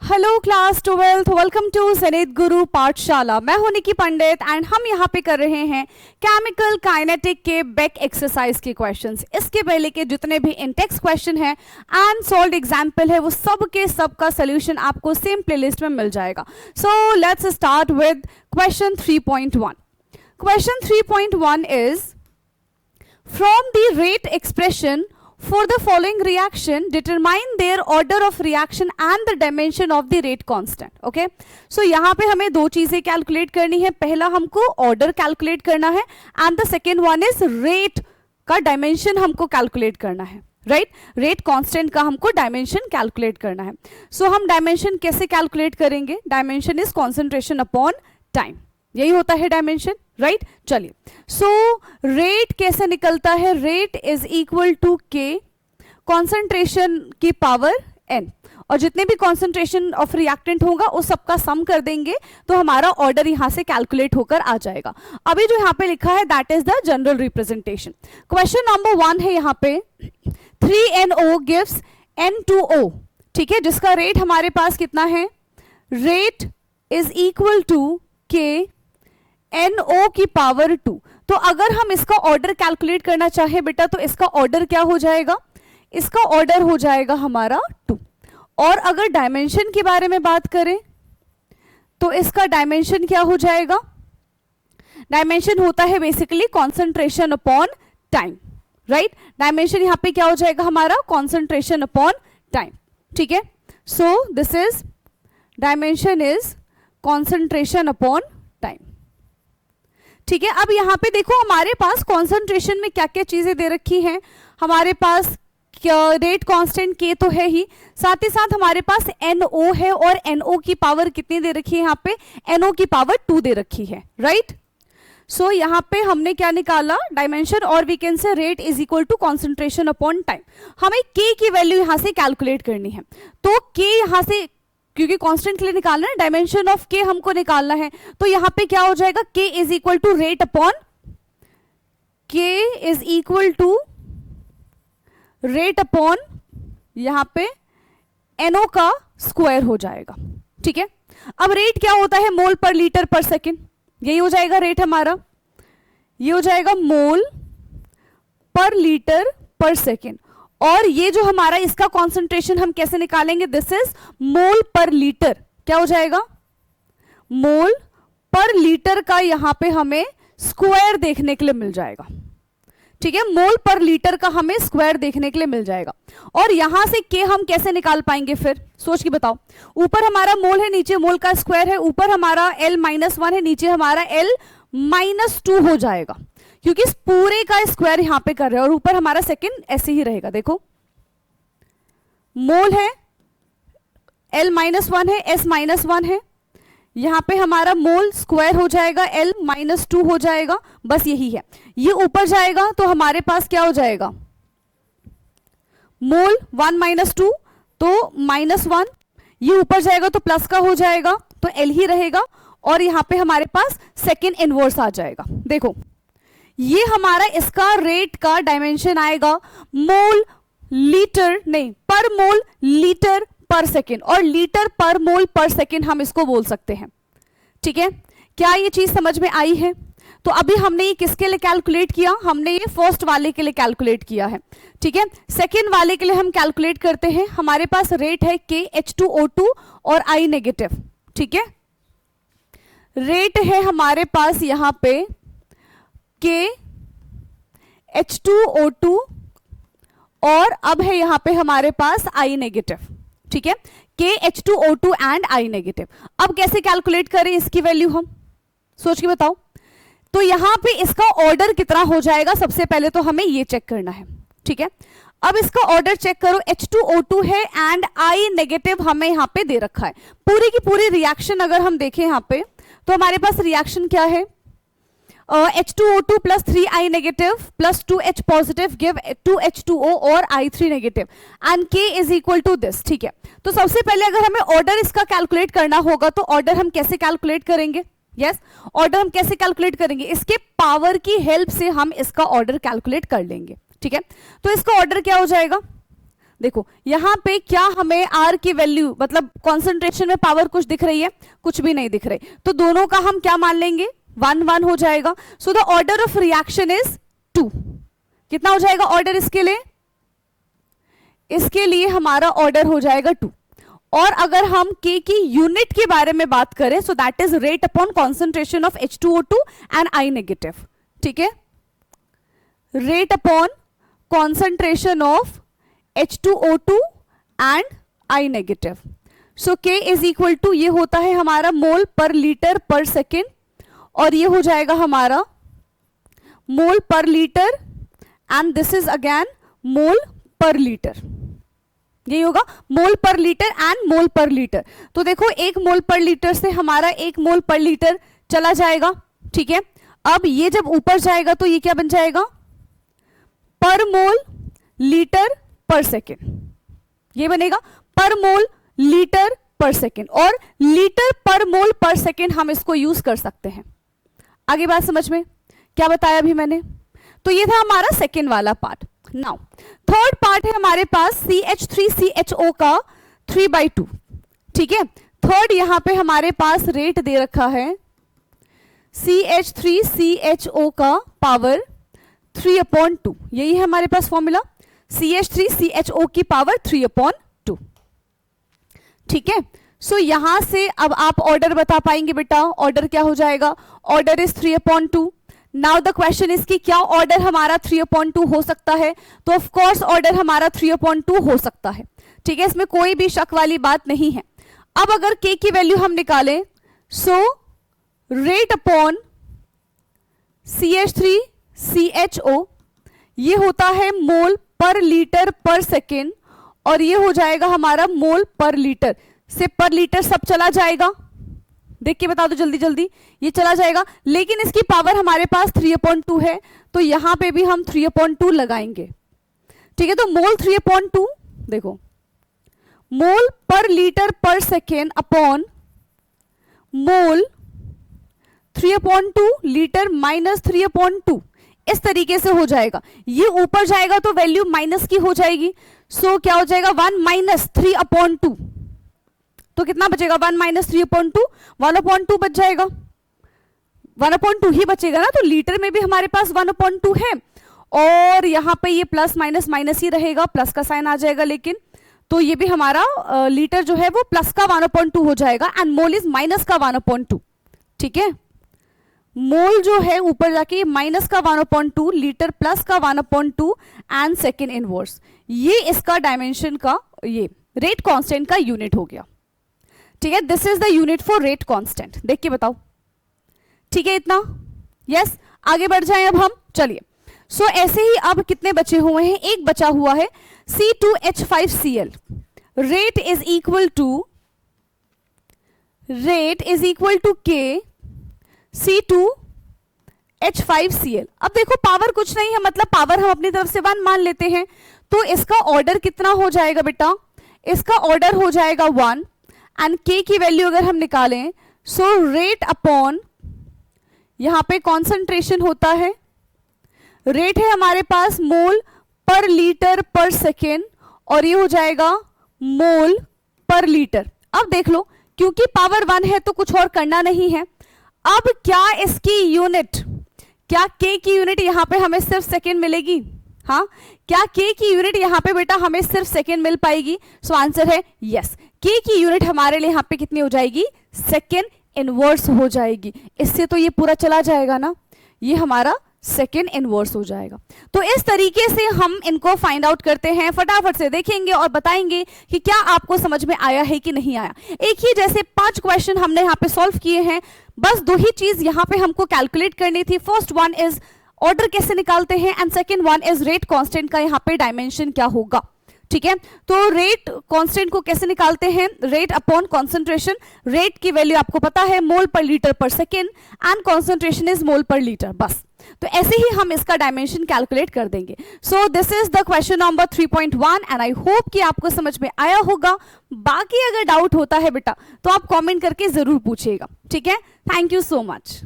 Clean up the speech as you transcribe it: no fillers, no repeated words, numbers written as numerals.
Hello class 12th, welcome to Sanet Guru Pathshala. मैं हूं निकी पंडित and हम यहाँ पे कर रहे हैं केमिकल काइनेटिक के बेक एक्सरसाइज के क्वेश्चंस। इसके पहले के जितने भी इंटेक्स क्वेश्चन है एंड सॉल्व्ड एग्जाम्पल है वो सब के सब का सोल्यूशन आपको सेम प्लेलिस्ट में मिल जाएगा। So let's start with question 3.1। Question 3.1 is from the rate expression for the following reaction determine their order of reaction and the dimension of the rate constant। okay, so यहाँ पे हमें दो चीजें calculate करनी है। पहला हमको ऑर्डर कैलकुलेट करना है and the second one is rate का डायमेंशन हमको कैलकुलेट करना है। राइट, रेट कांस्टेंट का हमको डायमेंशन कैलकुलेट करना है। सो हम डायमेंशन कैसे कैलकुलेट करेंगे? Dimension is concentration upon time, यही होता है डायमेंशन। राइट, चलिए सो रेट कैसे निकलता है? रेट इज इक्वल टू के कॉन्सेंट्रेशन की पावर n, और जितने भी कॉन्सेंट्रेशन ऑफ रिएक्टेंट होगा उस सबका सम कर देंगे तो हमारा ऑर्डर यहां से कैलकुलेट होकर आ जाएगा। अभी जो यहां पे लिखा है that is the general representation. Question number 1 है यहाँ पे 3NO गिव्स N2O, ठीक है, जिसका रेट हमारे पास कितना है? रेट इज इक्वल टू के NO की पावर 2। तो अगर हम इसका ऑर्डर कैलकुलेट करना चाहे बेटा तो इसका ऑर्डर क्या हो जाएगा? इसका ऑर्डर हो जाएगा हमारा 2। और अगर डायमेंशन के बारे में बात करें तो इसका डायमेंशन क्या हो जाएगा? डायमेंशन होता है basically concentration upon time. Right, dimension यहां पे क्या हो जाएगा हमारा? Concentration upon time. ठीक है, so this is dimension is concentration upon time. ठीक है, अब यहां पे देखो हमारे पास कॉन्सेंट्रेशन में क्या क्या चीजें दे रखी हैं। हमारे पास रेट कांस्टेंट के तो है ही, साथ ही साथ हमारे पास NO है और NO की पावर कितनी दे रखी है? यहाँ पे NO की पावर 2 दे रखी है। राइट, सो यहाँ पे हमने क्या निकाला? डायमेंशन, और we can say rate is equal to concentration upon time. हमें के की वैल्यू यहां से कैलकुलेट करनी है, तो के यहां से क्योंकि कांस्टेंट के लिए निकालना है, डायमेंशन ऑफ के हमको निकालना है, तो यहां पे क्या हो जाएगा? K is equal to rate upon K is equal to rate upon यहां पे NO का स्क्वायर हो जाएगा। ठीक है, अब रेट क्या होता है? मोल पर लीटर पर सेकेंड, यही हो जाएगा रेट हमारा। ये हो जाएगा मोल पर लीटर पर सेकेंड, और ये जो हमारा इसका कॉन्सेंट्रेशन हम कैसे निकालेंगे? This is mole per litre. क्या हो जाएगा? मोल पर लीटर का यहां पे हमें स्क्वायर देखने के लिए मिल जाएगा। ठीक है, मोल पर लीटर का हमें स्क्वायर देखने के लिए मिल जाएगा। और यहां से के हम कैसे निकाल पाएंगे फिर? सोच के बताओ। ऊपर हमारा मोल है, नीचे मोल का स्क्वायर है, ऊपर हमारा L-1 है, नीचे हमारा L-2 हो जाएगा, क्योंकि इस पूरे का स्क्वायर यहां पे कर रहे हैं, और ऊपर हमारा सेकंड ऐसे ही रहेगा। देखो मोल है, L-1 है, S-1 है, यहां पे हमारा मोल स्क्वायर हो जाएगा, L-2 हो जाएगा, बस यही है। ये ऊपर जाएगा तो हमारे पास क्या हो जाएगा? मोल 1 - 2 तो -1, ये ऊपर जाएगा तो प्लस का हो जाएगा, तो L ही रहेगा, और यहां पे हमारे पास सेकेंड इनवर्स आ जाएगा। देखो ये हमारा इसका रेट का डायमेंशन आएगा मोल लीटर नहीं, पर मोल लीटर पर सेकेंड, और लीटर पर मोल पर सेकेंड हम इसको बोल सकते हैं। ठीक है, क्या ये चीज समझ में आई है? तो अभी हमने ये किसके लिए कैलकुलेट किया? हमने ये फर्स्ट वाले के लिए कैलकुलेट किया है। ठीक है, सेकेंड वाले के लिए हम कैलकुलेट करते हैं। हमारे पास रेट है के H2O2 और I नेगेटिव। ठीक है, रेट है हमारे पास यहां पे के H2O2 और अब है यहां पे हमारे पास I नेगेटिव। ठीक है, के H2O2 एंड I नेगेटिव। अब कैसे कैलकुलेट करें इसकी वैल्यू? हम सोच के बताओ। तो यहां पे इसका ऑर्डर कितना हो जाएगा? सबसे पहले तो हमें ये चेक करना है। ठीक है, अब इसका ऑर्डर चेक करो। H2O2 है एंड I नेगेटिव हमें यहां पे दे रखा है। पूरी की पूरी रिएक्शन अगर हम देखें यहां पे तो हमारे पास रिएक्शन क्या है? H2O2 plus 3I negative plus 2H positive give 2H2O और I3 negative and K is equal to this। ठीक है, तो सबसे पहले अगर हमें ऑर्डर इसका कैलकुलेट करना होगा तो ऑर्डर हम कैसे कैलकुलेट करेंगे? यस, ऑर्डर हम कैसे कैलकुलेट करेंगे? इसके पावर की हेल्प से हम इसका ऑर्डर कैलकुलेट कर लेंगे। ठीक है, तो इसका ऑर्डर क्या हो जाएगा? देखो यहाँ पे क्या हमें R की वैल्यू मतलब कॉन्सेंट्रेशन में पावर कुछ दिख रही है? कुछ भी नहीं दिख रही, तो दोनों का हम क्या मान लेंगे? 1 1 हो जाएगा। So the order of reaction is 2। कितना हो जाएगा ऑर्डर इसके लिए? इसके लिए हमारा ऑर्डर हो जाएगा 2। और अगर हम K की यूनिट के बारे में बात करें, so that is rate upon concentration of H2O2 and I negative. ठीक है, rate upon concentration of H2O2 and I negative. So K is equal to, ये होता है हमारा मोल पर लीटर पर सेकेंड, और ये हो जाएगा हमारा mole per litre, and this is again mole per litre. यही होगा मोल per litre and mole per litre. तो देखो 1 मोल पर लीटर से हमारा 1 मोल पर लीटर चला जाएगा। ठीक है, अब ये जब ऊपर जाएगा तो ये क्या बन जाएगा? पर मोल लीटर पर सेकेंड। ये बनेगा पर मोल लीटर पर सेकेंड, और लीटर पर मोल पर सेकेंड हम इसको यूज कर सकते हैं। आगे बात समझ में? क्या बताया अभी मैंने? तो ये था हमारा सेकेंड वाला पार्ट। नाउ थर्ड पार्ट है हमारे पास CH3CHO का 3/2। ठीक है, थर्ड यहां पे हमारे पास रेट दे रखा है CH3CHO का पावर 3/2। यही है हमारे पास फॉर्मूला, CH3CHO की पावर 3/2। ठीक है, सो यहां से अब आप ऑर्डर बता पाएंगे बेटा? ऑर्डर क्या हो जाएगा? Order is 3/2। Now the question is कि क्या ऑर्डर हमारा 3/2 हो सकता है? तो ऑफ कोर्स ऑर्डर हमारा 3/2 हो सकता है। ठीक है, इसमें कोई भी शक वाली बात नहीं है। अब अगर K की वैल्यू हम निकालें, सो रेट अपॉन CH3CHO, ये होता है मोल पर लीटर पर सेकेंड, और ये हो जाएगा हमारा मोल पर लीटर से पर लीटर सब चला जाएगा। देख के बता दो जल्दी जल्दी, ये चला जाएगा, लेकिन इसकी पावर हमारे पास 3/2 है, तो यहां पे भी हम 3/2 लगाएंगे। ठीक है, तो मोल 3/2, देखो मोल पर लीटर पर second upon mole 3/2 litre minus 3/2, इस तरीके से हो जाएगा। ये ऊपर जाएगा तो वैल्यू माइनस की हो जाएगी, सो क्या हो जाएगा? 1 माइनस 3/2। तो कितना बचेगा? 1 माइनस 3/2, 1/2 बच जाएगा। 1/2 ही बचेगा ना, तो लीटर में भी हमारे पास 1/2 है, और यहां पे ये प्लस माइनस माइनस ही रहेगा, प्लस का साइन आ जाएगा, लेकिन तो ये भी हमारा लीटर जो है वो प्लस का 1/2 हो जाएगा, एंड मोल इज माइनस का 1/2। ठीक है, मोल जो है ऊपर जाके माइनस का 1/2, लीटर प्लस का 1/2, एंड सेकेंड इनवर्स। ये इसका डायमेंशन का, ये रेट कांस्टेंट का यूनिट हो गया। ठीक है, this is the unit for rate constant. देख के बताओ, ठीक है इतना? यस, आगे बढ़ जाएं अब हम। चलिए, सो ऐसे ही अब कितने बचे हुए हैं? एक बचा हुआ है C2H5Cl। Rate is equal to K C2H5Cl। अब देखो पावर कुछ नहीं है, मतलब पावर हम अपनी तरफ से 1 मान लेते हैं, तो इसका ऑर्डर कितना हो जाएगा बेटा? इसका ऑर्डर हो जाएगा 1, एंड K की वैल्यू अगर हम निकालें, सो रेट अपॉन, यहां पे कॉन्सेंट्रेशन होता है, रेट है हमारे पास मोल पर लीटर पर सेकेंड, और ये हो जाएगा मोल पर लीटर। अब देख लो, क्योंकि पावर 1 है तो कुछ और करना नहीं है। अब क्या इसकी यूनिट, क्या K की यूनिट यहां पे हमें सिर्फ सेकेंड मिलेगी? हाँ, क्या K की यूनिट यहां पे बेटा हमें सिर्फ सेकेंड मिल पाएगी? सो आंसर है यस, K की यूनिट हमारे लिए यहां पे कितनी हो जाएगी? सेकेंड इनवर्स हो जाएगी। इससे तो ये पूरा चला जाएगा ना, ये हमारा सेकेंड इनवर्स हो जाएगा। तो इस तरीके से हम इनको फाइंड आउट करते हैं, फटाफट से देखेंगे और बताएंगे कि क्या आपको समझ में आया है कि नहीं आया। एक ही जैसे 5 क्वेश्चन हमने यहाँ पे सॉल्व किए हैं, बस 2 ही चीज यहाँ पे हमको कैलकुलेट करनी थी। फर्स्ट वन इज ऑर्डर कैसे निकालते हैं, and second one is rate constant का यहाँ पे डायमेंशन क्या होगा। ठीक है, तो रेट कांस्टेंट को कैसे निकालते हैं? Rate upon concentration. रेट की वैल्यू आपको पता है मोल पर लीटर पर second, and concentration is mole per litre, बस। तो ऐसे ही हम इसका डायमेंशन कैलकुलेट कर देंगे। So this is the question number 3.1, and I hope कि आपको समझ में आया होगा। बाकी अगर डाउट होता है बेटा तो आप कमेंट करके जरूर पूछिएगा। ठीक है, थैंक यू सो मच।